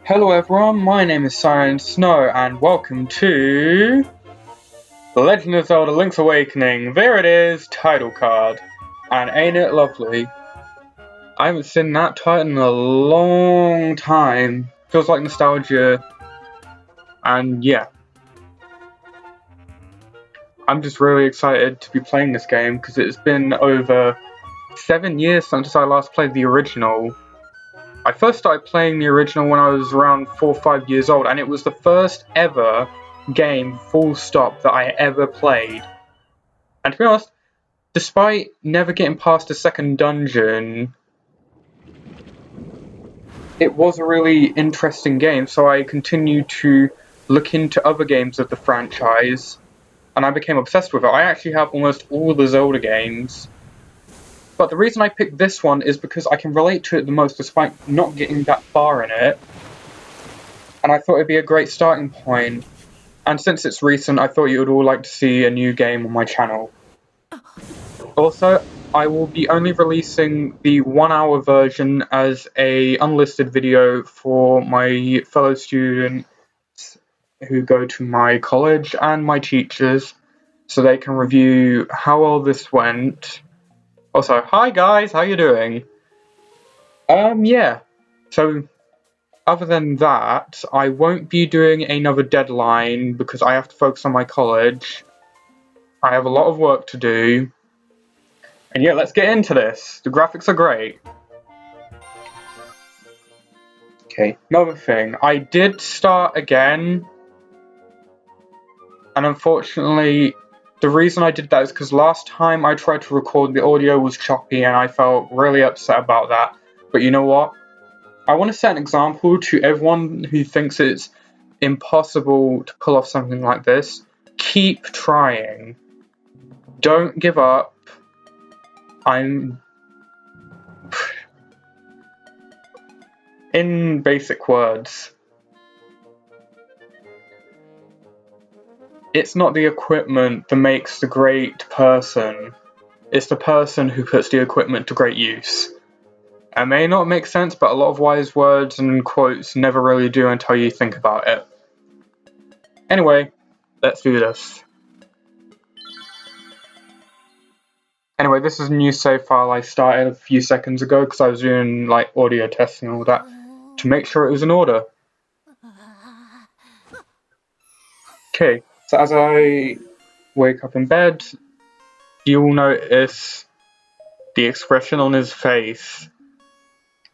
Hello everyone, my name is Siren Snow and welcome to The Legend of Zelda Link's Awakening. There it is, title card. And ain't it lovely? I haven't seen that title in a long time. Feels like nostalgia. And yeah. I'm just really excited to be playing this game because it's been over 7 years since I last played the original. I first started playing the original when I was around 4 or 5 years old, and it was the first ever game, full stop, that I ever played. And to be honest, despite never getting past the second dungeon, it was a really interesting game, so I continued to look into other games of the franchise, and I became obsessed with it. I actually have almost all the Zelda games. But the reason I picked this one is because I can relate to it the most despite not getting that far in it. And I thought it'd be a great starting point. And since it's recent, I thought you would all like to see a new game on my channel. Also, I will be only releasing the 1-hour version as a unlisted video for my fellow students who go to my college and my teachers, so they can review how well this went. Also, hi guys, how you doing? Yeah. So, other than that, I won't be doing another deadline because I have to focus on my college. I have a lot of work to do. And yeah, let's get into this. The graphics are great. Okay, another thing. I did start again. And unfortunately, the reason I did that is because last time I tried to record, the audio was choppy and I felt really upset about that. But you know what? I want to set an example to everyone who thinks it's impossible to pull off something like this. Keep trying. Don't give up. In basic words, it's not the equipment that makes the great person. It's the person who puts the equipment to great use. It may not make sense, but a lot of wise words and quotes never really do until you think about it. Anyway, let's do this. Anyway, this is a new save file I started a few seconds ago because I was doing like audio testing and all that to make sure it was in order. Okay, so as I wake up in bed, you will notice the expression on his face.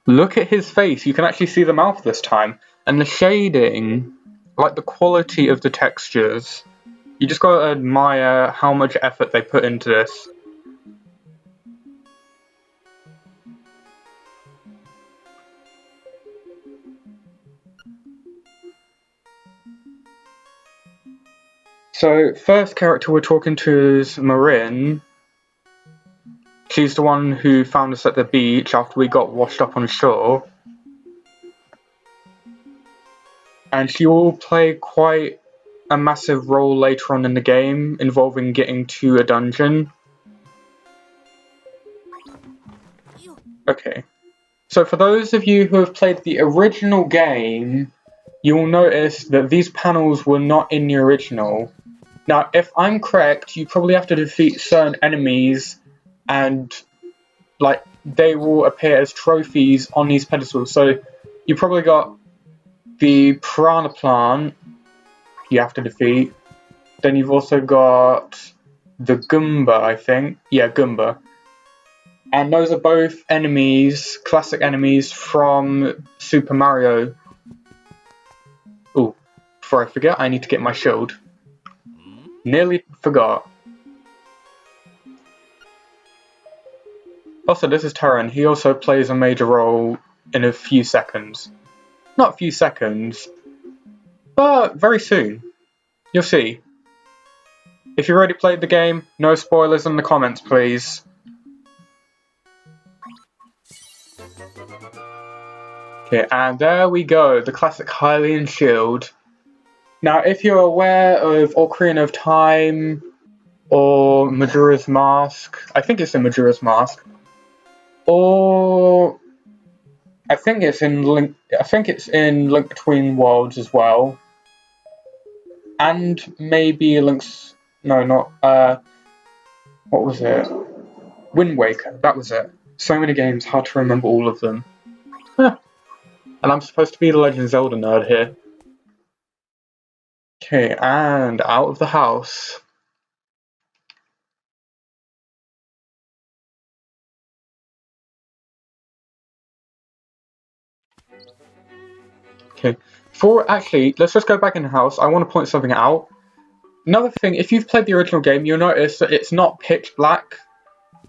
Look at his face, you can actually see the mouth this time, and the shading, like the quality of the textures. You just gotta admire how much effort they put into this. So, first character we're talking to is Marin. She's the one who found us at the beach after we got washed up on shore. And she will play quite a massive role later on in the game, involving getting to a dungeon. Okay. So for those of you who have played the original game, you will notice that these panels were not in the original. Now, if I'm correct, you probably have to defeat certain enemies and like they will appear as trophies on these pedestals. So you probably got the piranha plant you have to defeat. Then you've also got the Goomba, I think. Yeah, Goomba. And those are both enemies, classic enemies from Super Mario. Ooh, before I forget, I need to get my shield. Nearly forgot. Also, this is Terran. He also plays a major role in a few seconds. Not a few seconds, but very soon. You'll see. If you already played the game, no spoilers in the comments, please. Okay, and there we go, the classic Hylian shield. Now, if you're aware of Ocarina of Time or Majora's Mask, I think it's in Majora's Mask, or I think it's in Link. I think it's in Link Between Worlds as well, and maybe Link's. No, not. What was it? Wind Waker. That was it. So many games, hard to remember all of them. Huh. And I'm supposed to be the Legend of Zelda nerd here. Okay, and out of the house. Okay, actually, let's just go back in the house. I want to point something out. Another thing, if you've played the original game, you'll notice that it's not pitch black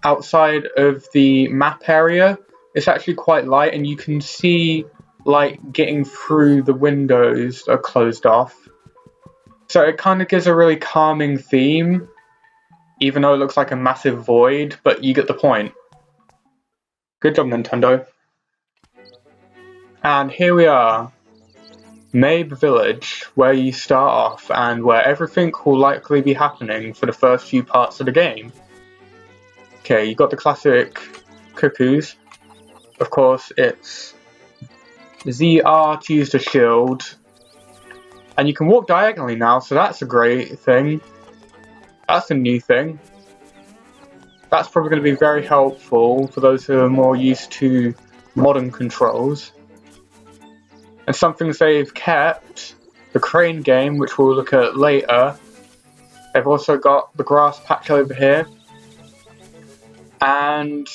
outside of the map area. It's actually quite light, and you can see light getting through the windows that are closed off. So it kind of gives a really calming theme, even though it looks like a massive void, but you get the point. Good job, Nintendo. And here we are, Mabe Village, where you start off and where everything will likely be happening for the first few parts of the game. Okay, you got the classic cuckoos. Of course, it's ZR to use the shield. And you can walk diagonally now, so that's a great thing. That's a new thing. That's probably going to be very helpful for those who are more used to modern controls. And some things they've kept, the crane game, which we'll look at later. They've also got the grass patch over here. And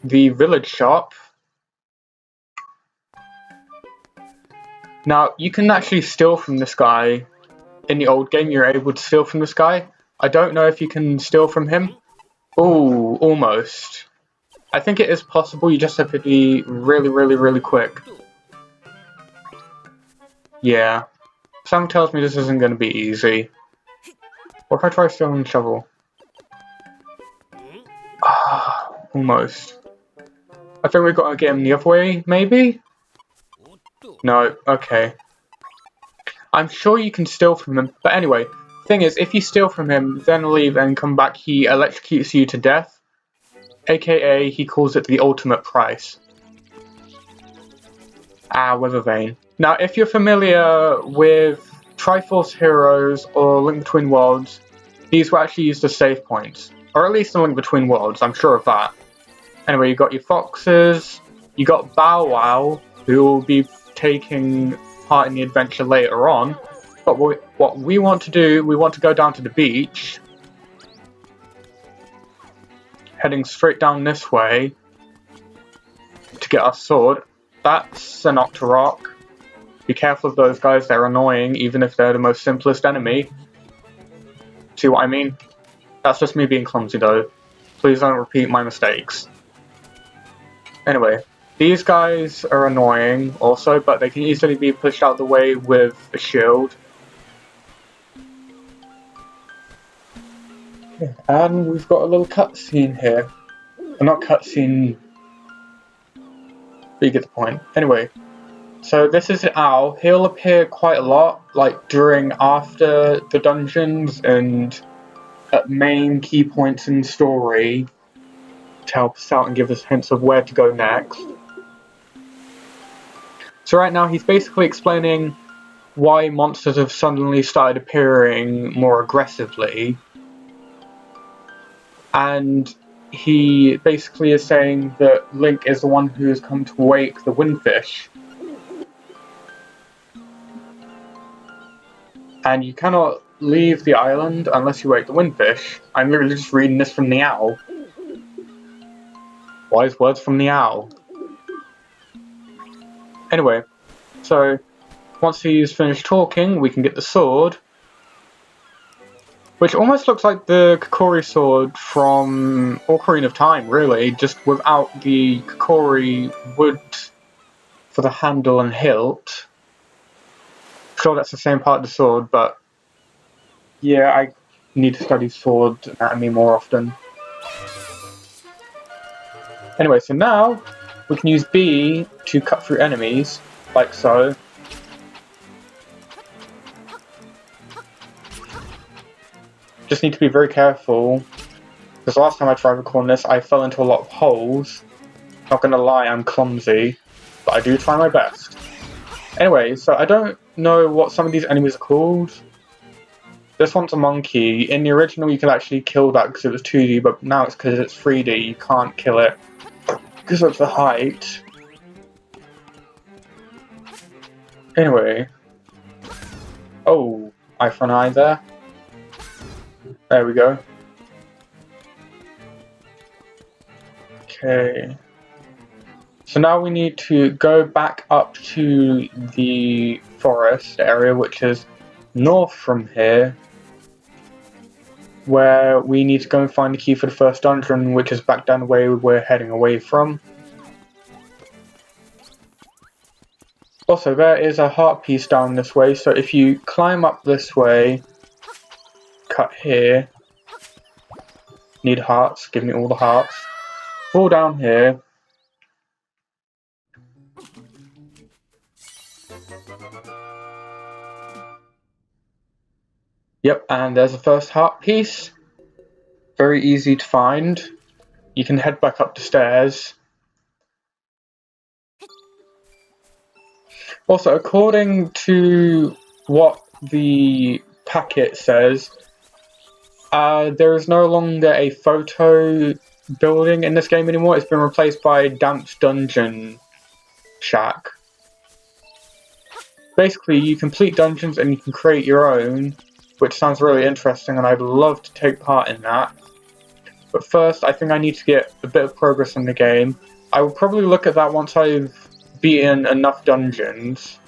the village shop. Now, you can actually steal from this guy. In the old game, you're able to steal from this guy. I don't know if you can steal from him. Ooh, almost. I think it is possible, you just have to be really, really, really quick. Yeah. Something tells me this isn't going to be easy. What if I try stealing the shovel? Ah, almost. I think we've got to get him the other way, maybe? No, okay. I'm sure you can steal from him, but anyway, thing is, if you steal from him, then leave and come back, he electrocutes you to death. AKA, he calls it the ultimate price. Wither Vein. Now, if you're familiar with Triforce Heroes or Link Between Worlds, these were actually used as save points. Or at least in Link Between Worlds, I'm sure of that. Anyway, you got your foxes, you got Bow Wow, who will be taking part in the adventure later on. But what we want to do, we want to go down to the beach. Heading straight down this way to get our sword. That's an Octorok. Be careful of those guys, they're annoying, even if they're the most simplest enemy. See what I mean? That's just me being clumsy though. Please don't repeat my mistakes. Anyway, these guys are annoying also, but they can easily be pushed out of the way with a shield. And we've got a little cutscene here. Well, not cutscene, but you get the point. Anyway, so this is the owl. He'll appear quite a lot, like after the dungeons and at main key points in the story to help us out and give us hints of where to go next. So right now he's basically explaining why monsters have suddenly started appearing more aggressively. And he basically is saying that Link is the one who has come to wake the Windfish. And you cannot leave the island unless you wake the Windfish. I'm literally just reading this from the owl. Wise words from the owl. Anyway, so once he's finished talking, we can get the sword. Which almost looks like the Kokiri sword from Ocarina of Time, really, just without the Kokiri wood for the handle and hilt. Sure, that's the same part of the sword, but yeah, I need to study sword anatomy more often. Anyway, so now we can use B to cut through enemies, like so. Just need to be very careful, because last time I tried recording this, I fell into a lot of holes. Not gonna lie, I'm clumsy. but I do try my best. Anyway, so I don't know what some of these enemies are called. This one's a monkey. In the original you could actually kill that because it was 2D, but now it's because it's 3D, you can't kill it because of the height. Anyway. Oh, eye for an eye there. There we go. Okay. So now we need to go back up to the forest area, which is north from here, where we need to go and find the key for the first dungeon, which is back down the way we're heading away from. Also, there is a heart piece down this way, so if you climb up this way, cut here, need hearts, give me all the hearts, fall down here, yep, and there's the first heart piece. Very easy to find. You can head back up the stairs. Also, according to what the packet says, there is no longer a photo building in this game anymore. It's been replaced by Damp's Dungeon Shack. Basically, you complete dungeons and you can create your own, which sounds really interesting, and I'd love to take part in that. But first, I think I need to get a bit of progress in the game. I will probably look at that once I've beaten enough dungeons.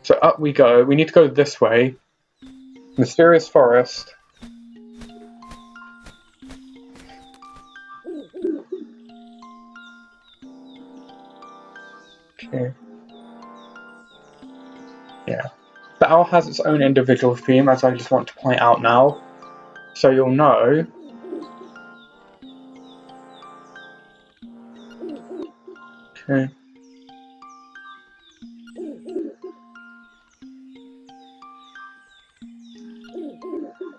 So up we go. We need to go this way. Mysterious Forest. Okay. Yeah. The owl has its own individual theme, as I just want to point out now. So you'll know. Okay.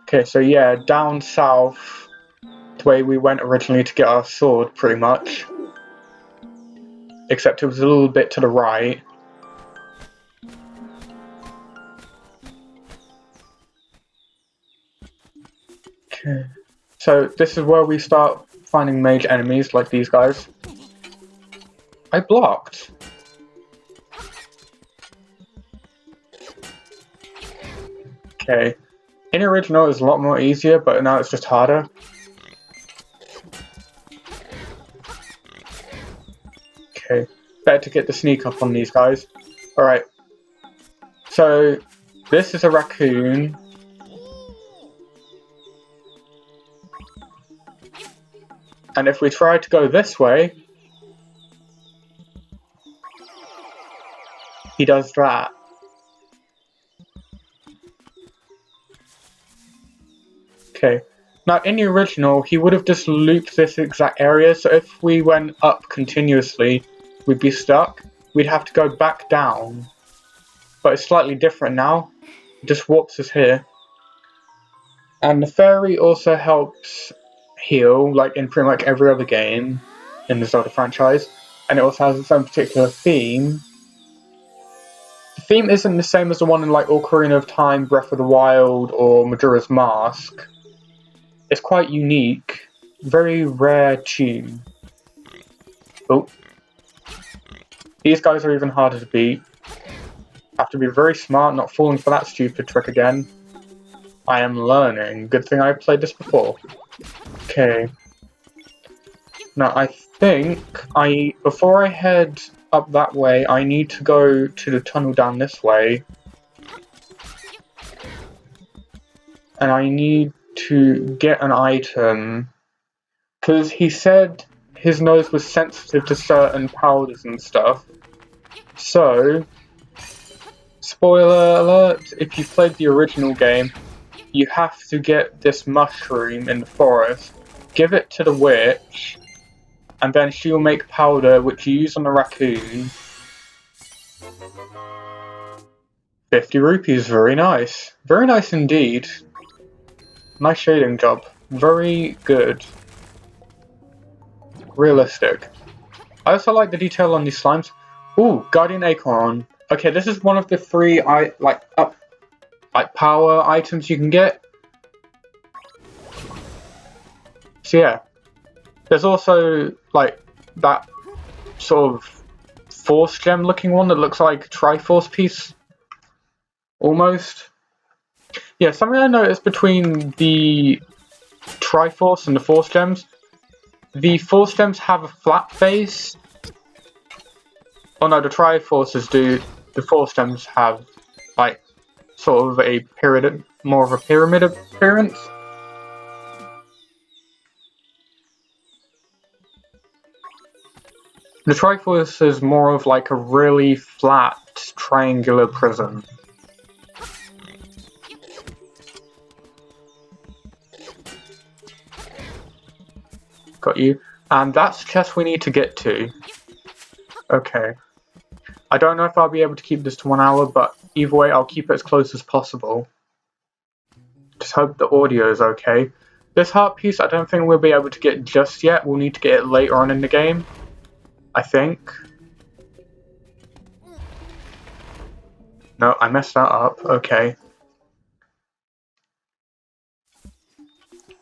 Okay, so yeah, down south, the way we went originally to get our sword, pretty much. Except it was a little bit to the right. Okay. So this is where we start finding mage enemies, like these guys. I blocked. Okay. In the original it was a lot more easier, but now it's just harder. Okay. Better to get the sneak up on these guys. Alright. So, this is a raccoon. And if we try to go this way, he does that. Okay. Now, in the original, he would have just looped this exact area, so if we went up continuously, we'd be stuck. We'd have to go back down. But it's slightly different now. It just warps us here. And the fairy also helps heal, like in pretty much every other game in the Zelda franchise. And it also has its own particular theme. The theme isn't the same as the one in like Ocarina of Time, Breath of the Wild, or Majora's Mask. It's quite unique. Very rare tune. Oh. These guys are even harder to beat. Have to be very smart, not falling for that stupid trick again. I am learning. Good thing I played this before. Okay. Now I think before I head up that way, I need to go to the tunnel down this way. And I need to get an item. Because he said his nose was sensitive to certain powders and stuff. So, spoiler alert, if you played the original game, you have to get this mushroom in the forest, give it to the witch, and then she will make powder which you use on the raccoon. 50 rupees, very nice. Very nice indeed. Nice shading job. Very good. Realistic. I also like the detail on these slimes. Ooh, Guardian Acorn. Okay, this is one of the 3 power items you can get. So yeah, there's also like that sort of Force Gem looking one that looks like a Triforce piece, almost. Yeah, something I noticed between the Triforce and the Force Gems. The Force Gems have a flat face. Oh no, the Triforces do. The Force Gems have like sort of a pyramid, more of a pyramid appearance. The Triforce is more of like a really flat triangular prism. Got you. And that's the chest we need to get to. Okay. I don't know if I'll be able to keep this to 1 hour, but either way, I'll keep it as close as possible. Just hope the audio is okay. This heart piece, I don't think we'll be able to get just yet. We'll need to get it later on in the game, I think. No, I messed that up. Okay.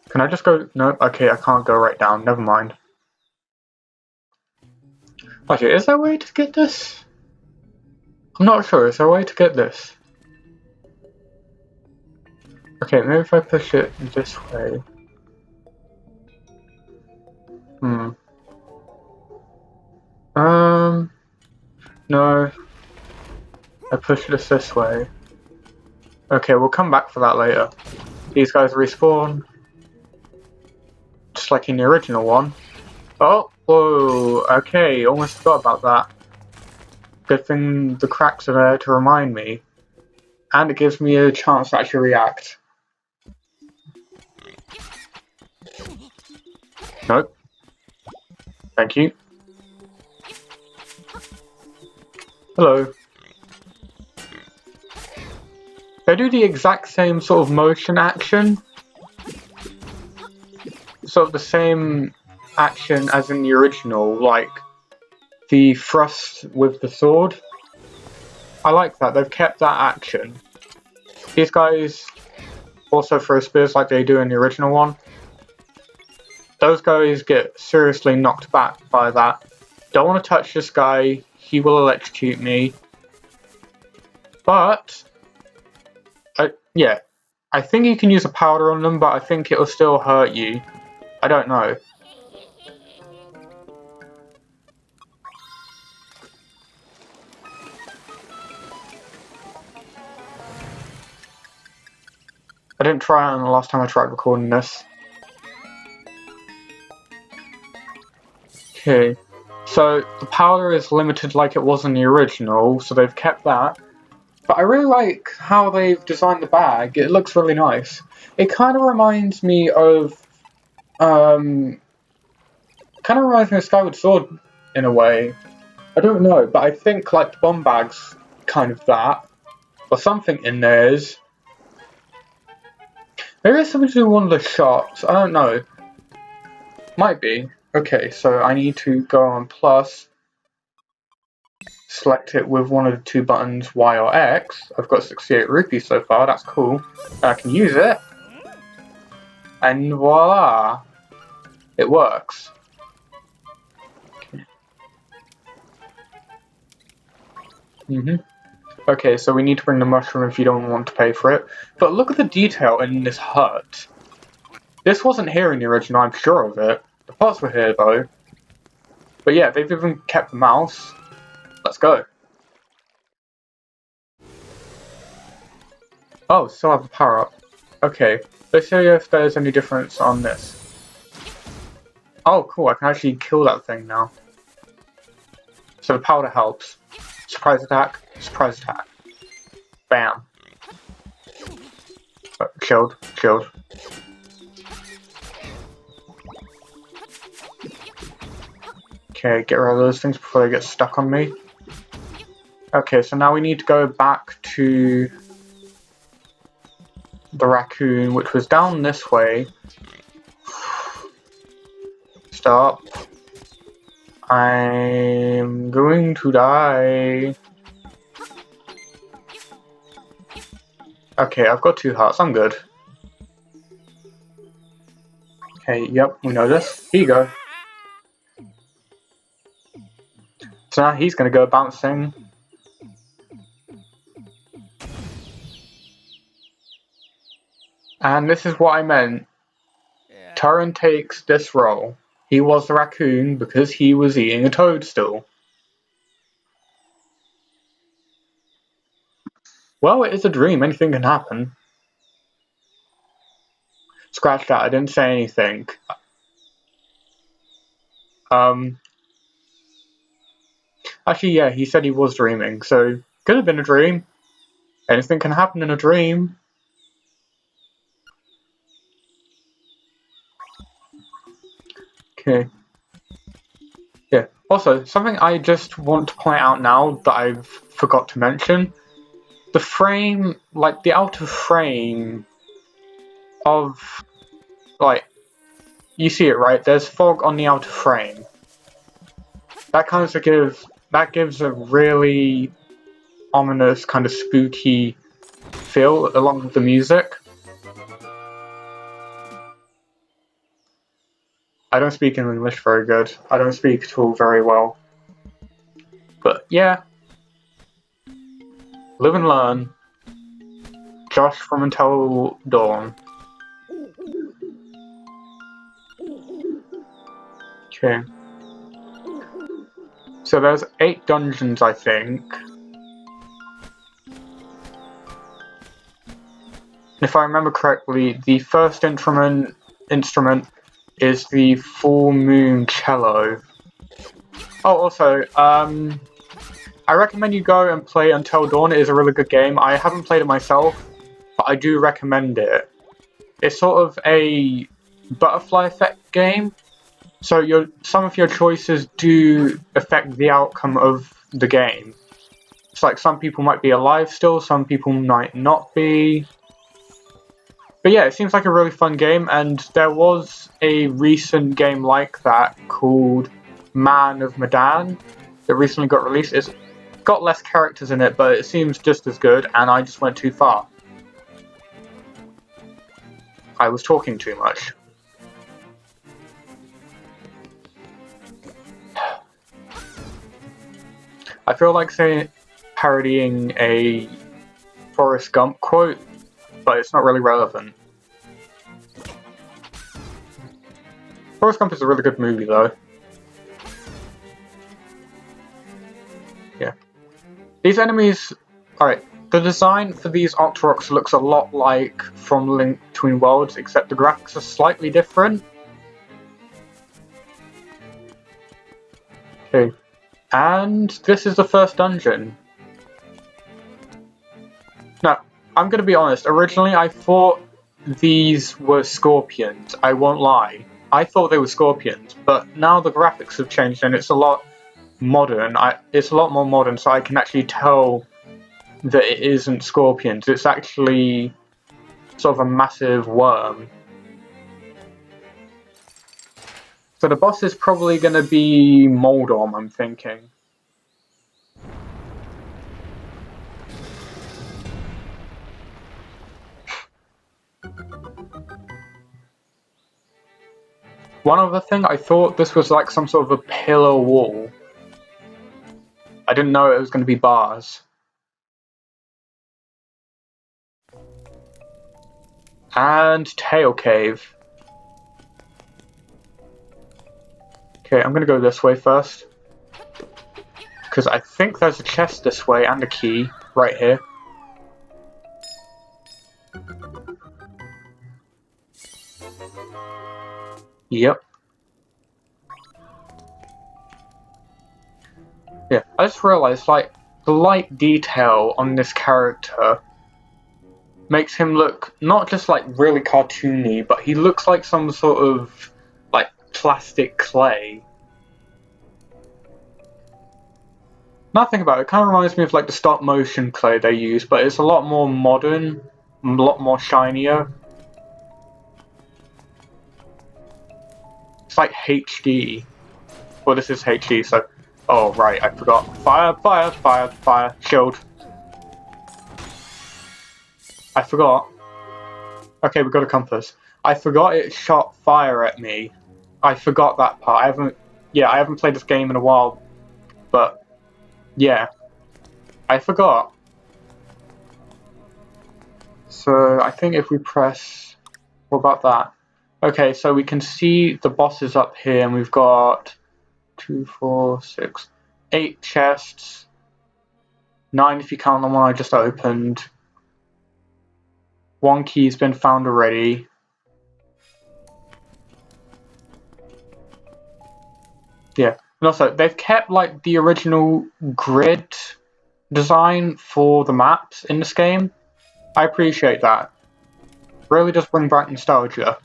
Can I just go? No, okay, I can't go right down. Never mind. Okay, is there a way to get this? I'm not sure. Is there a way to get this? Okay, maybe if I push it this way. No. I push this way. Okay, we'll come back for that later. These guys respawn. Just like in the original one. Oh, whoa, okay, almost forgot about that. Good thing the cracks are there to remind me. And it gives me a chance to actually react. Nope. Thank you. Hello. They do the exact same sort of motion action. Sort of the same action as in the original, like the thrust with the sword. I like that, they've kept that action. These guys also throw spears like they do in the original one. Those guys get seriously knocked back by that. Don't want to touch this guy, he will electrocute me. But, yeah, I think you can use a powder on them, but I think it'll still hurt you. I don't know. I didn't try it on the last time I tried recording this. Okay, so the powder is limited like it was in the original, so they've kept that. But I really like how they've designed the bag. It looks really nice. It kind of reminds me of Skyward Sword in a way. I don't know, but I think like the bomb bag's kind of that, or something in theirs. Maybe it's something to do with one of the shots. I don't know. Might be. Okay, so I need to go on plus. Select it with one of the 2 buttons, Y or X. I've got 68 rupees so far, that's cool. I can use it. And voila! It works. Okay. Okay, so we need to bring the mushroom if you don't want to pay for it. But look at the detail in this hut. This wasn't here in the original, I'm sure of it. The parts were here though. But yeah, they've even kept the mouse. Let's go. Oh, still have the power up. Okay, let's show you if there's any difference on this. Oh, cool, I can actually kill that thing now. So the powder helps. Surprise attack, surprise attack. Bam. Killed, killed. Okay, get rid of those things before they get stuck on me. Okay, so now we need to go back to the raccoon, which was down this way. Stop. I'm going to die. Okay, I've got 2 hearts, I'm good. Okay, yep, we know this. Here you go. So now he's gonna go bouncing. And this is what I meant. Turin takes this role. He was the raccoon because he was eating a toadstool. Well, it is a dream, anything can happen. Scratch that, I didn't say anything. Actually, yeah, he said he was dreaming, so could have been a dream. Anything can happen in a dream. Okay. Yeah. Also, something I just want to point out now that I've forgot to mention. The frame, like the outer frame of, like, you see it, right? There's fog on the outer frame. That gives a really ominous, kind of spooky feel along with the music. I don't speak English very good. I don't speak at all very well. But yeah. Live and learn. Josh from Until Dawn. Okay. So there's 8 dungeons, I think. If I remember correctly, the first instrument is the Full Moon Cello. Oh, also, I recommend you go and play Until Dawn. It is a really good game. I haven't played it myself, but I do recommend it. It's sort of a butterfly effect game. So some of your choices do affect the outcome of the game. It's like some people might be alive still, some people might not be. But yeah, it seems like a really fun game, and there was a recent game like that called Man of Medan that recently got released. It's got less characters in it, but it seems just as good, and I just went too far. I was talking too much. I feel like parodying a Forrest Gump quote, but it's not really relevant. Forrest Gump is a really good movie, though. Yeah. These enemies... Alright, the design for these Octoroks looks a lot like from Link Between Worlds, except the graphics are slightly different. Okay. And this is the first dungeon. Now, I'm gonna be honest, originally I thought these were scorpions, I won't lie. I thought they were scorpions, but now the graphics have changed and it's a lot modern. It's a lot more modern, so I can actually tell that it isn't scorpions. It's actually sort of a massive worm. So the boss is probably gonna be Moldorm, I'm thinking. One other thing, I thought this was like some sort of a pillar wall. I didn't know it was going to be bars. And Tail Cave. Okay, I'm going to go this way first. Because I think there's a chest this way and a key right here. Yep. Yeah, I just realized, like, the light detail on this character makes him look not just, like, really cartoony, but he looks like some sort of, like, plastic clay. Nothing about it. It kind of reminds me of, like, the stop-motion clay they use, but it's a lot more modern, a lot more shinier. It's like HD. Well, this is HE, so... Oh, right, I forgot. Fire, fire, fire, fire. Shield. I forgot. Okay, we got a compass. I forgot it shot fire at me. I forgot that part. I haven't played this game in a while, but yeah, I forgot. So I think if we press, what about that? Okay, so we can see the bosses up here, and we've got 2, 4, 6, 8 chests. 9 if you count the one I just opened. 1 key's been found already. Yeah, and also they've kept like the original grid design for the maps in this game. I appreciate that. Really does bring back nostalgia.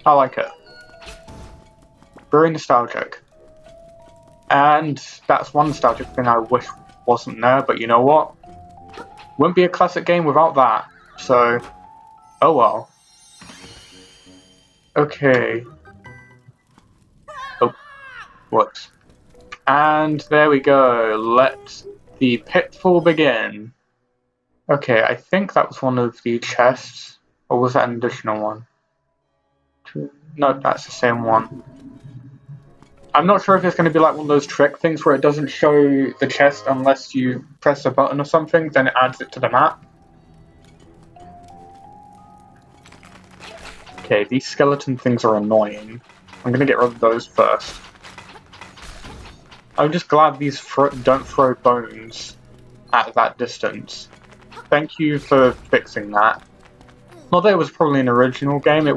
I like it. Very nostalgic. And that's one nostalgic thing I wish wasn't there, but you know what? Wouldn't be a classic game without that. So, oh well. Okay. Oh, whoops. And there we go. Let the pitfall begin. Okay, I think that was one of the chests. Or was that an additional one? No, that's the same one. I'm not sure if it's going to be like one of those trick things where it doesn't show the chest unless you press a button or something, then it adds it to the map. Okay, these skeleton things are annoying. I'm going to get rid of those first. I'm just glad these don't throw bones at that distance. Thank you for fixing that. Not that it was probably an original game, it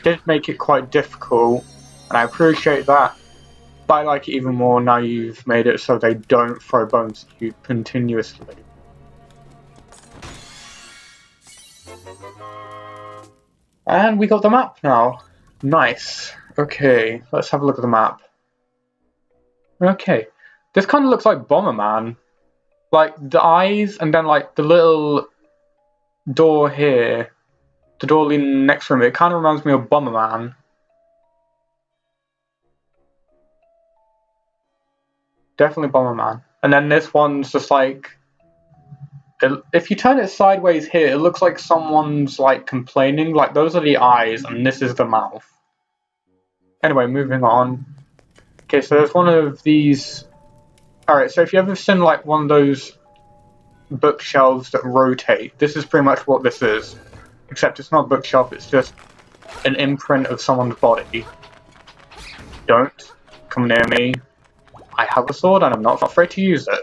did make it quite difficult, and I appreciate that, but I like it even more now you've made it so they don't throw bones at you continuously. And we got the map now. Nice. Okay, let's have a look at the map. Okay, this kind of looks like Bomberman. Like, the eyes, and then like the little door here, the door leading next to him, it kind of reminds me of Bomberman. Definitely Bomberman. And then this one's just like, if you turn it sideways here, it looks like someone's like complaining. Like, those are the eyes, and this is the mouth. Anyway, moving on. Okay, so there's one of these. Alright, so if you ever seen like one of those bookshelves that rotate, this is pretty much what this is. Except it's not a bookshelf, it's just an imprint of someone's body. Don't come near me. I have a sword and I'm not afraid to use it.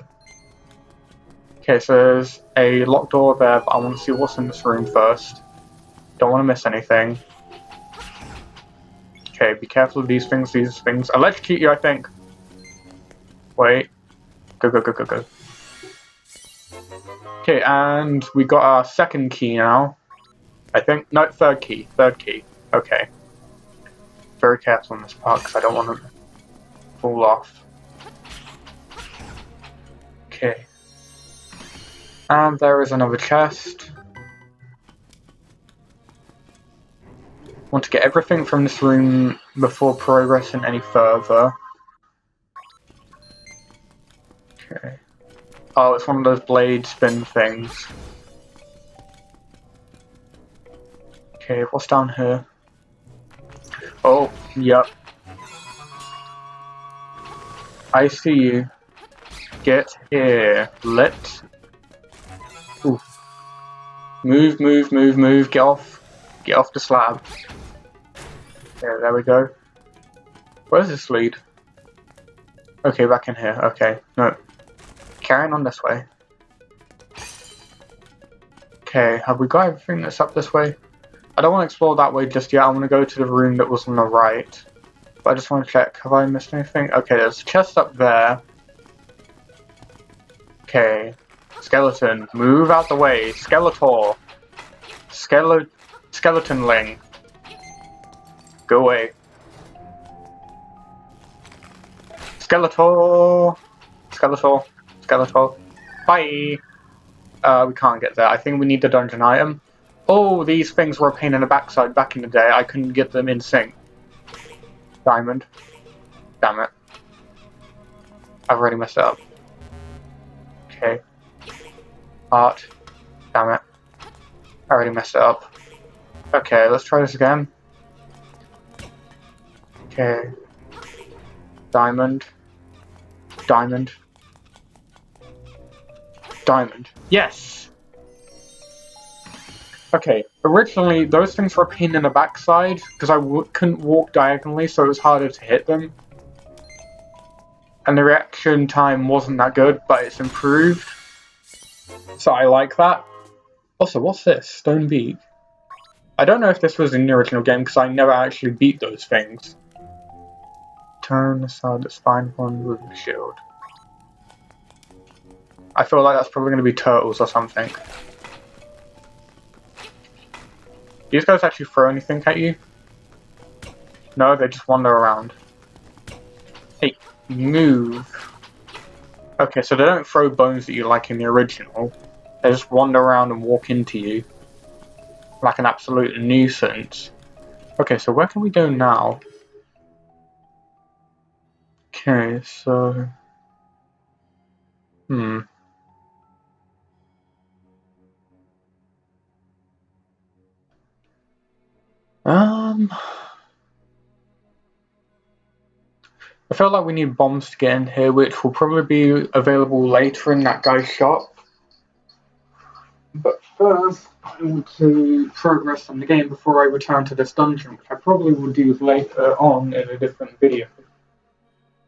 Okay, so there's a locked door there, but I want to see what's in this room first. Don't want to miss anything. Okay, be careful of these things. Electrocute you, I think. Wait. Go, go, go, go, go. Okay, and we got our second key now. I think. No, third key. Third key. Okay. Very careful on this part because I don't want to fall off. Okay. And there is another chest. Want to get everything from this room before progressing any further. Okay. Oh, it's one of those blade spin things. Okay, what's down here? Oh, yep. I see you. Get here. Let's... Ooh. Move, move, move, move. Get off. Get off the slab. Yeah, there we go. Where does this lead? Okay, back in here. Okay, no. Carrying on this way. Okay, have we got everything that's up this way? I don't want to explore that way just yet. I want to go to the room that was on the right. But I just want to check. Have I missed anything? Okay, there's a chest up there. Okay. Skeleton, move out the way. Skeletor. Skeletonling. Go away. Skeletor. Skeletor. Skeletor. Bye. We can't get there. I think we need the dungeon item. Oh, these things were a pain in the backside back in the day. I couldn't get them in sync. Diamond. Damn it. I've already messed it up. Okay. Heart. Damn it. I already messed it up. Okay, let's try this again. Okay. Diamond. Diamond. Diamond. Yes! Okay, originally those things were a pain in the backside because I couldn't walk diagonally, so it was harder to hit them. And the reaction time wasn't that good, but it's improved. So I like that. Also, what's this? Stone Beak. I don't know if this was in the original game because I never actually beat those things. Turn aside the spine one with the shield. I feel like that's probably going to be turtles or something. These guys actually throw anything at you? No, they just wander around. Hey, move. Okay, so they don't throw bones at you like in the original. They just wander around and walk into you. Like an absolute nuisance. Okay, so where can we go now? Okay, so... I feel like we need bombs to get in here, which will probably be available later in that guy's shop. But first, I want to progress on the game before I return to this dungeon, which I probably will do later on in a different video.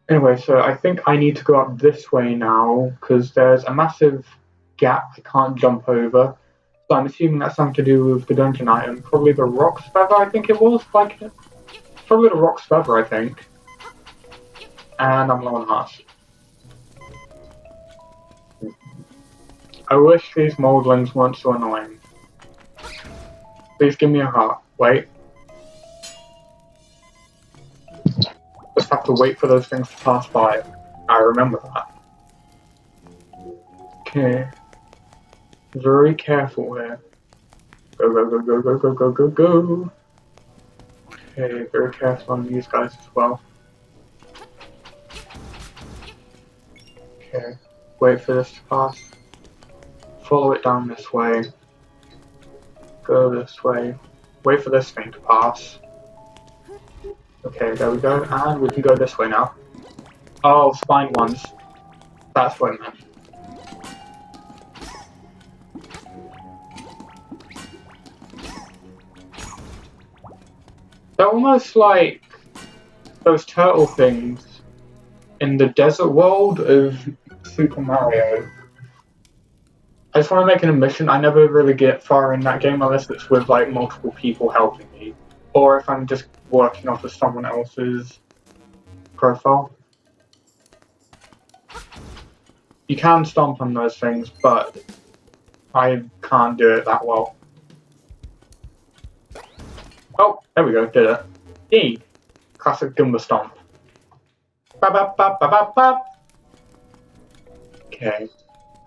Anyway, so I think I need to go up this way now, because there's a massive gap I can't jump over. So I'm assuming that's something to do with the dungeon item. Probably the Roc's Feather, I think it was. Probably the Roc's Feather, I think. And I'm low on hearts. I wish these moldlings weren't so annoying. Please give me a heart. Wait. Just have to wait for those things to pass by. I remember that. Okay. Very careful here. Go, go, go, go, go, go, go, go, go. Okay, very careful on these guys as well. Okay, wait for this to pass. Follow it down this way. Go this way. Wait for this thing to pass. Okay, there we go, and we can go this way now. Oh, spine ones. That's what I meant. They're almost like those turtle things in the desert world of Super Mario. I just want to make an admission, I never really get far in that game unless it's with like multiple people helping me. Or if I'm just working off of someone else's profile. You can stomp on those things, but I can't do it that well. Oh, there we go, did it. E. Classic Goomba Stomp. Ba ba ba ba ba ba. Okay.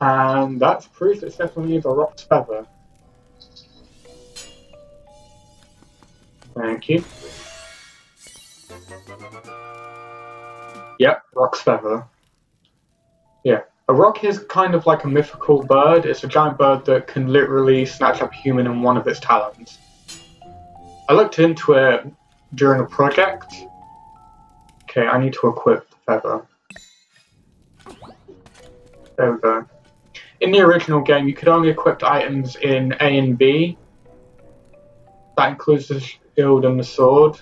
And that's proof it definitely needs a Roc's Feather. Thank you. Yep, Roc's Feather. Yeah. A roc is kind of like a mythical bird. It's a giant bird that can literally snatch up a human in one of its talons. I looked into it during a project. Okay, I need to equip the feather. There we go. In the original game, you could only equip items in A and B. That includes the shield and the sword.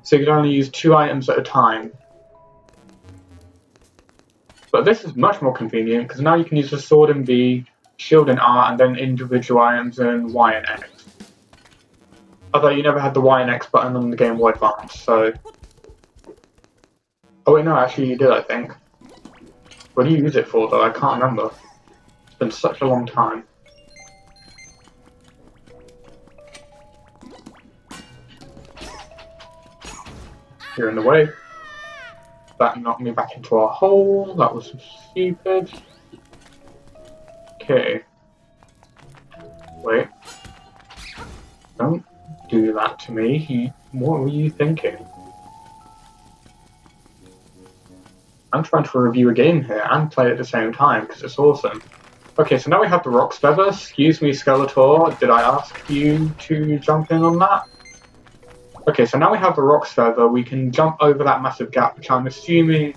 So you could only use 2 items at a time. But this is much more convenient, because now you can use the sword in B, shield in R, and then individual items in Y and X. Although you never had the Y and X button on the Game Boy Advance, so... Oh wait, no, actually you did, I think. What do you use it for, though? I can't remember. It's been such a long time. You're in the way. That knocked me back into a hole. That was stupid. Okay. Wait. Don't do that to me. What were you thinking? I'm trying to review a game here and play at the same time because it's awesome. Okay, so now we have the Rocks Feather. Excuse me, Skeletor, did I ask you to jump in on that? Okay, so now we have the Rocks Feather. We can jump over that massive gap, which I'm assuming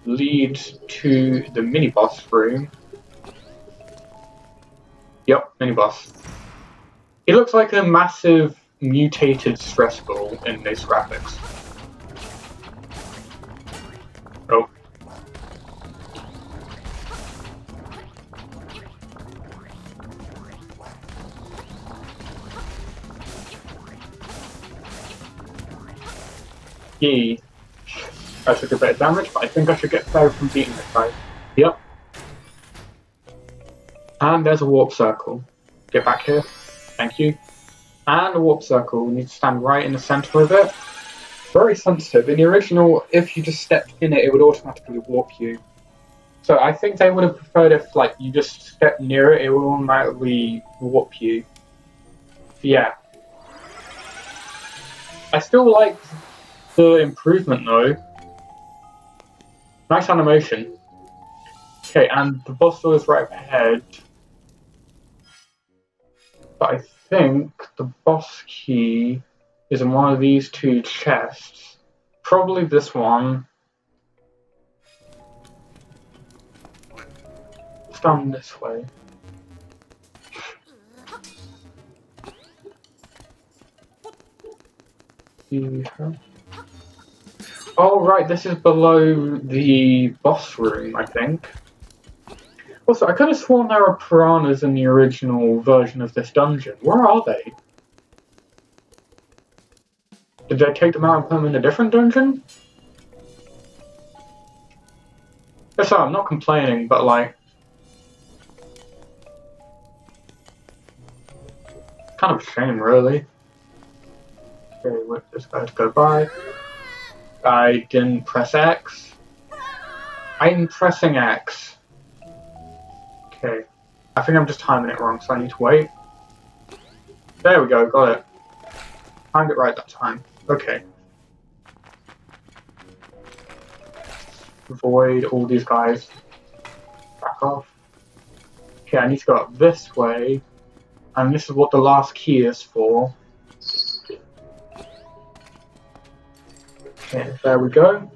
leads to the mini-boss room. Yep, mini-boss. He looks like a massive mutated stress ball in these graphics. Oh. Yee. I took a bit of damage, but I think I should get better from beating this guy. Yep. And there's a warp circle. Get back here. Thank you. And a warp circle. We need to stand right in the center of it. Very sensitive. In the original, if you just stepped in it, it would automatically warp you. So I think they would have preferred if, like, you just step near it, it would automatically warp you. Yeah. I still like the improvement, though. Nice animation. Okay, and the boss door is right up ahead. But I think the boss key is in one of these two chests. Probably this one. It's down this way. Oh, right, this is below the boss room, I think. Also, I could have sworn there were piranhas in the original version of this dungeon. Where are they? Did they take them out and put them in a different dungeon? Yes, I'm not complaining, but like... kind of a shame, really. Okay, wait for this guy to go by. I didn't press X. I'm pressing X. Okay. I think I'm just timing it wrong, so I need to wait. There we go, got it. Timed it right that time. Okay. Avoid all these guys. Back off. Okay, I need to go up this way. And this is what the last key is for. Okay, there we go.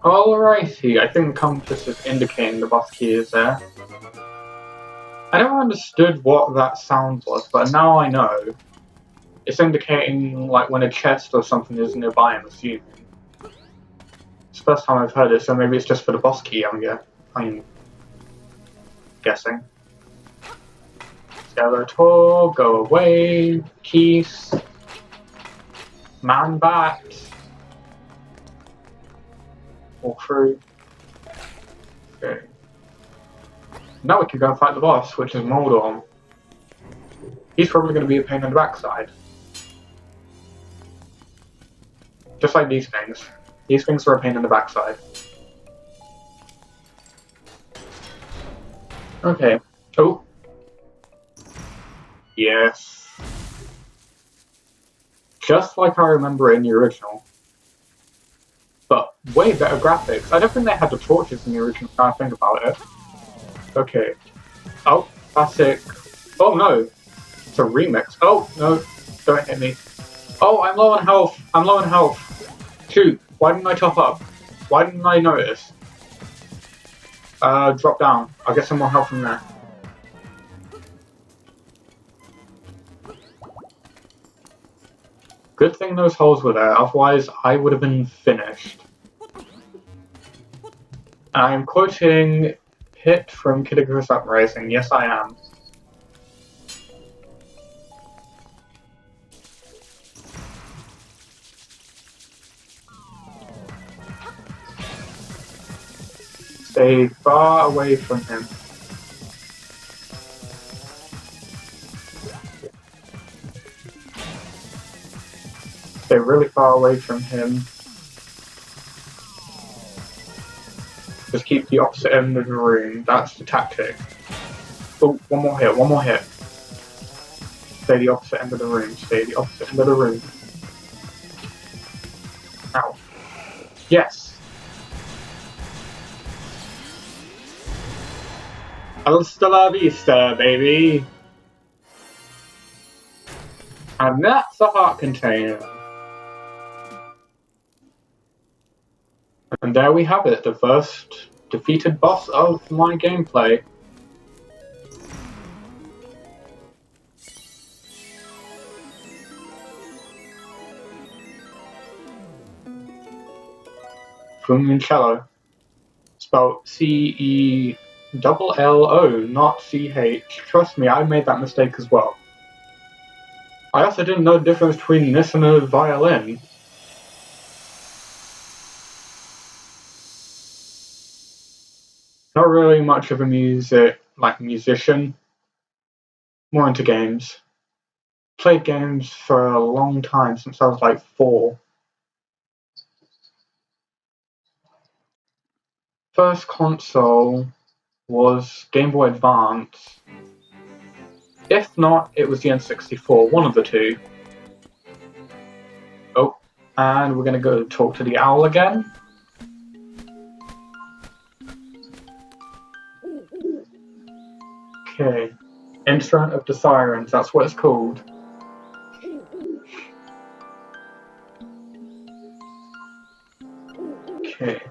Alrighty, I think the compass is indicating the boss key is there. I never understood what that sound was, but now I know. It's indicating like when a chest or something is nearby, I'm assuming. It's the first time I've heard it, so maybe it's just for the boss key, I'm guessing. Skeletor, go away, keys. Man bat. Walk through. Okay. Now we can go and fight the boss, which is Moldorm. He's probably going to be a pain in the backside. Just like these things. These things are a pain in the backside. Okay. Oh. Yes. Just like I remember it in the original. But way better graphics. I don't think they had the torches in the original, now I think about it. Okay. Oh, classic. Oh no. It's a remix. Oh, no. Don't hit me. Oh, I'm low on health. I'm low on health. Shoot. Why didn't I top up? Why didn't I notice? Drop down. I'll get some more health from there. Good thing those holes were there, otherwise I would have been finished. I'm quoting Pit from Kid Icarus Uprising. Yes, I am. Stay far away from him. Stay really far away from him. Just keep the opposite end of the room. That's the tactic. Oh, one more hit, one more hit. Stay the opposite end of the room. Stay the opposite end of the room. Ow. Yes. Hasta la vista, baby. And that's the heart container. And there we have it, the first defeated boss of my gameplay. Fumicello. Spelled C-E-L-L-O, not C-H. Trust me, I made that mistake as well. I also didn't know the difference between this and a violin. Not really much of a musician. More into games. Played games for a long time, since I was like 4. First console was Game Boy Advance. If not, it was the N64, one of the two. Oh, and we're gonna go talk to the owl again. Okay. Instrument of the Sirens, that's what it's called. Okay.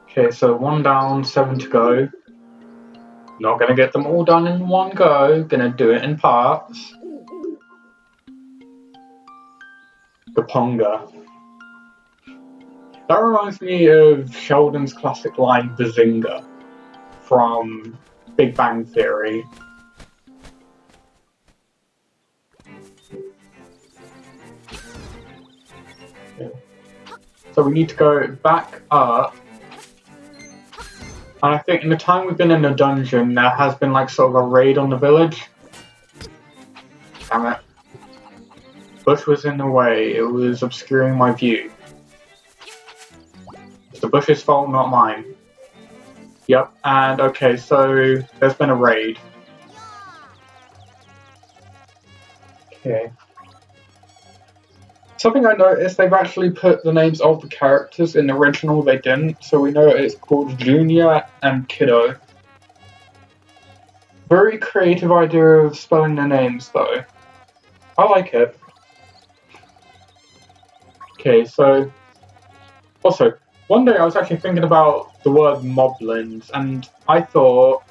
Okay, so 1 down, 7 to go. Not gonna get them all done in one go, gonna do it in parts. Gaponga. That reminds me of Sheldon's classic line, Bazinga, from Big Bang Theory. So we need to go back up. And I think in the time we've been in the dungeon, there has been like sort of a raid on the village. Damn it. Bush was in the way, it was obscuring my view. It's the bush's fault, not mine. Yep, and okay, so there's been a raid. Okay. Something I noticed, they've actually put the names of the characters in the original, they didn't, so we know it's called Junior and Kiddo. Very creative idea of spelling their names, though. I like it. Okay, so... Also, one day I was actually thinking about the word moblins, and I thought...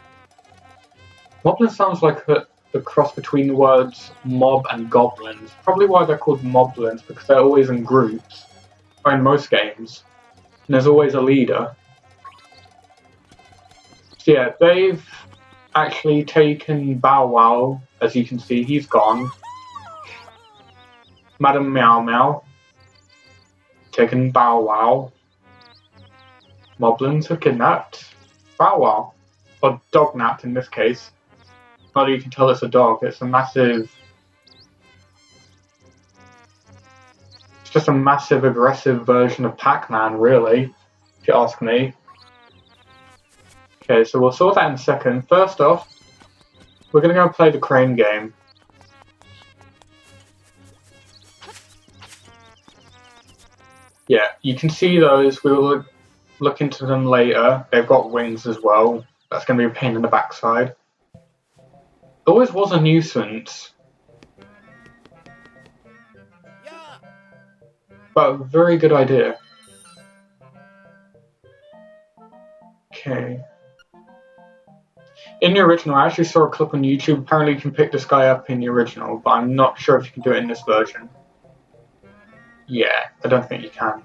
Moblin sounds like the cross between the words mob and goblins. Probably why they're called moblins, because they're always in groups. Or in most games. And there's always a leader. So yeah, they've actually taken Bow Wow, as you can see, he's gone. Madam Meow Meow. Taken Bow Wow. Moblins have kidnapped Bow Wow. Or dog-napped in this case. Not that you can tell it's a dog, it's a massive... It's just a massive aggressive version of Pac-Man, really, if you ask me. Okay, so we'll sort that in a second. First off, we're gonna go play the crane game. Yeah, you can see those, we will look into them later. They've got wings as well. That's gonna be a pain in the backside. Always was a nuisance. But a very good idea. Okay. In the original, I actually saw a clip on YouTube. Apparently you can pick this guy up in the original, but I'm not sure if you can do it in this version. Yeah, I don't think you can.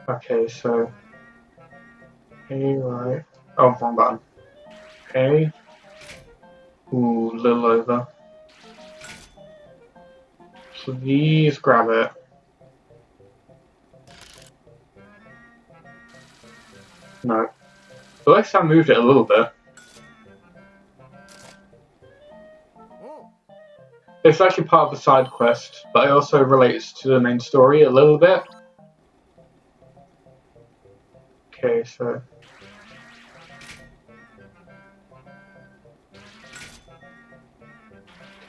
Okay, so... Okay, right. Oh, wrong button. Okay. Ooh, a little over. Please grab it. No. At least I moved it a little bit. It's actually part of the side quest, but it also relates to the main story a little bit. Okay, so...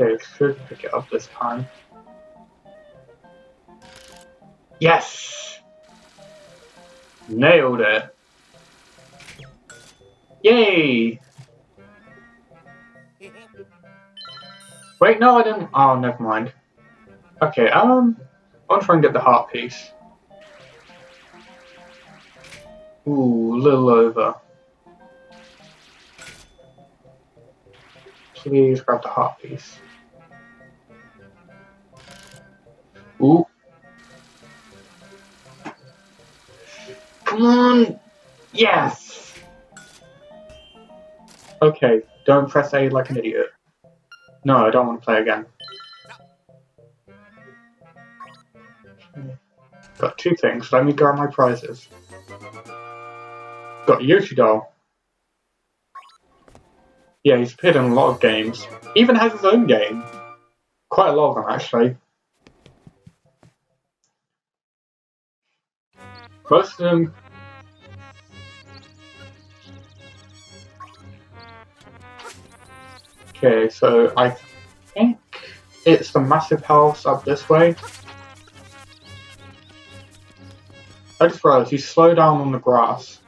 Okay, should pick it up this time. Yes! Nailed it. Yay! Wait, no, I didn't. Oh, never mind. Okay, I'll try and get the heart piece. Ooh, a little over. Please grab the heart piece. Ooh. Come on! Yes! Okay, don't press A like an idiot. No, I don't want to play again. Got two things. Let me grab my prizes. Got Yoshi doll. Yeah, he's appeared in a lot of games. Even has his own game. Quite a lot of them, actually. Most of them... Okay, so I think it's the massive house up this way. I just realized you slow down on the grass.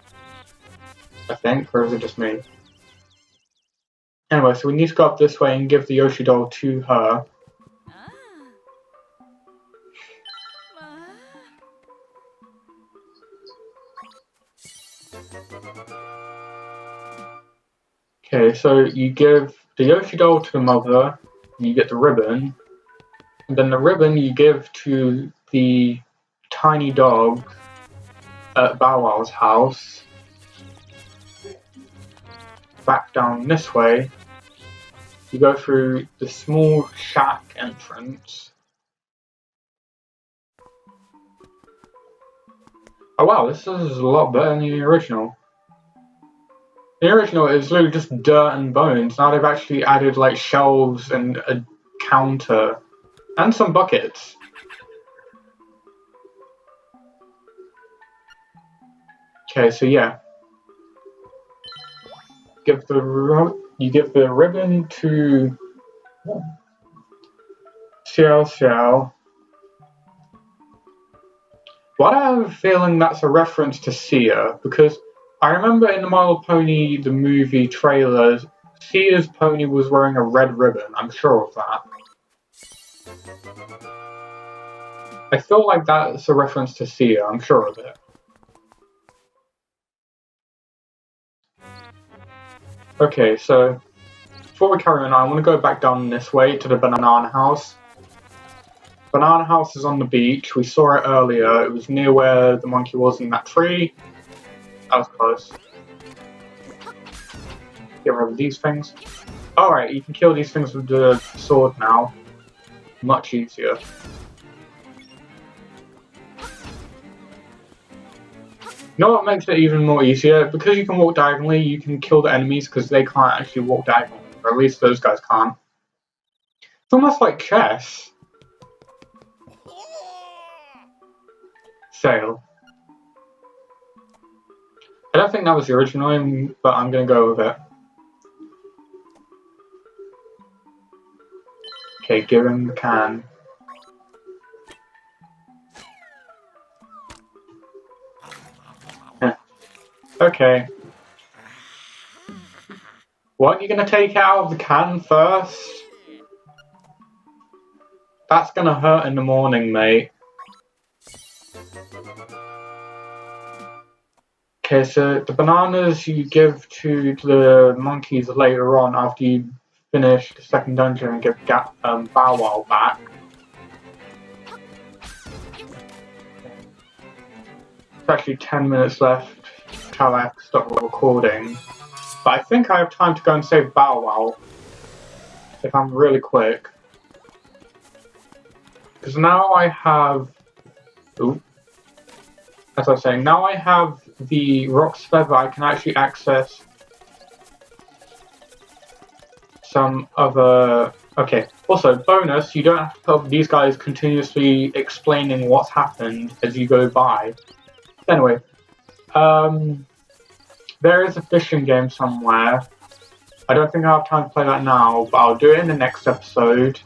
I think, or is it just me? Anyway, so we need to go up this way and give the Yoshi doll to her. Okay, so you give the Yoshi doll to the mother, and you get the ribbon, and then the ribbon you give to the tiny dog at Bow Wow's house. Back down this way, you go through the small shack entrance. Oh wow, this is a lot better than the original. The original is literally just dirt and bones. Now they've actually added like shelves and a counter and some buckets. Okay, so yeah. You give the ribbon to Xiao Xiao. Why do I have a feeling that's a reference to Sia? Because I remember in the My Little Pony, the movie trailers, Sia's pony was wearing a red ribbon. I'm sure of that. I feel like that's a reference to Sia. I'm sure of it. Okay, so before we carry on, I want to go back down this way to the banana house. Banana house is on the beach. We saw it earlier. It was near where the monkey was in that tree. That was close. Get rid of these things. Alright, you can kill these things with the sword now. Much easier. You know what makes it even more easier? Because you can walk diagonally, you can kill the enemies because they can't actually walk diagonally. Or at least those guys can't. It's almost like chess. Sail. I don't think that was the original, but I'm going to go with it. Okay, give him the can. Okay. What, you're going to take it out of the can first? That's going to hurt in the morning, mate. Okay, so the bananas you give to the monkeys later on after you finish the second dungeon and give Bow Wow back. It's actually 10 minutes left until I have to stop recording. But I think I have time to go and save Bow Wow if I'm really quick. Because now I have... Ooh. As I was saying, now I have the Roc's Feather, I can actually access some other... Okay, also, bonus, you don't have to put up these guys continuously explaining what's happened as you go by. Anyway, there is a fishing game somewhere. I don't think I have time to play that now, but I'll do it in the next episode.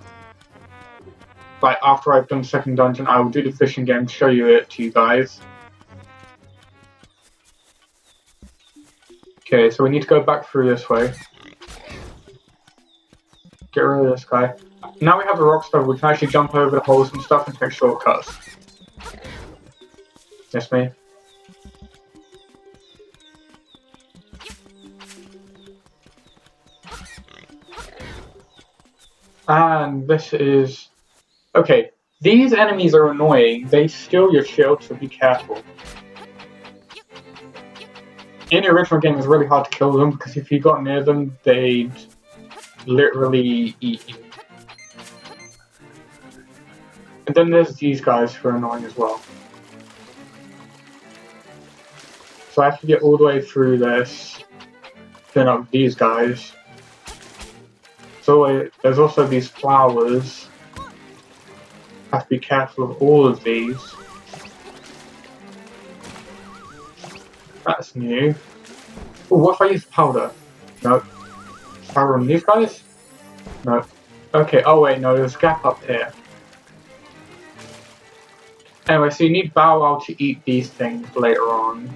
Like, after I've done the second dungeon, I will do the fishing game to show you it to you guys. Okay, so we need to go back through this way. Get rid of this guy. Now we have the rock stuff, we can actually jump over the holes and stuff and take shortcuts. Miss me. And this is... Okay, these enemies are annoying. They steal your shield, so be careful. In the original game, it's really hard to kill them, because if you got near them, they'd literally eat you. And then there's these guys who are annoying as well. So I have to get all the way through this, turn up these guys. So there's also these flowers. Have to be careful of all of these. That's new. Oh, what if I use powder? No. Powder on these guys? No. Okay, oh wait, no, there's a gap up here. Anyway, so you need Bow Wow to eat these things later on.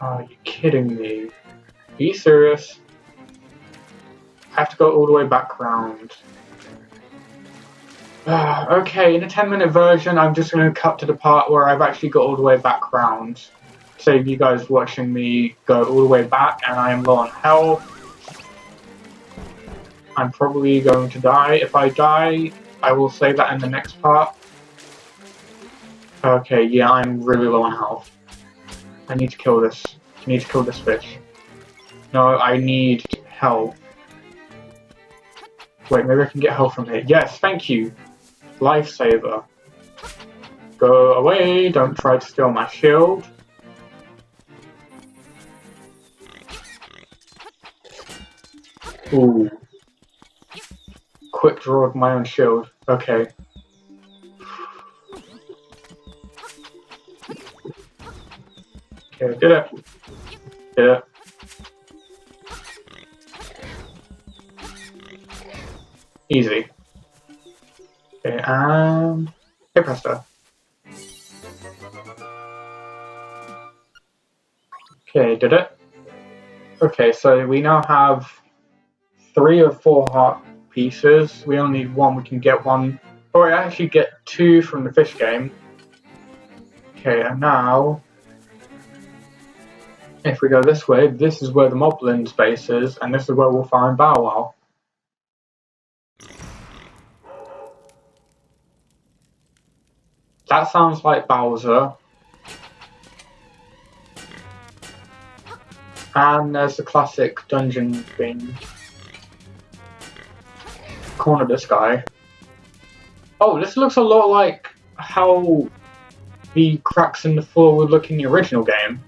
Are you kidding me? Are you serious? I have to go all the way back round. Okay, in the 10-minute version, I'm just going to cut to the part where I've actually got all the way back round. Save you guys watching me go all the way back, and I am low on health. I'm probably going to die. If I die, I will save that in the next part. Okay, yeah, I'm really low on health. I need to kill this. I need to kill this fish. No, I need health. Wait, maybe I can get health from here. Yes, thank you. Lifesaver. Go away, don't try to steal my shield. Ooh. Quick draw of my own shield. Okay. Okay, did it. Did it. Easy. Okay, hey presto. Okay, did it? Okay, so we now have 3 or 4 heart pieces. We only need 1, we can get 1. Or I actually get 2 from the fish game. Okay, and now... if we go this way, this is where the Moblins base is, and this is where we'll find Bow Wow. That sounds like Bowser. And there's the classic dungeon thing. Corner this guy. Oh, this looks a lot like how the cracks in the floor would look in the original game.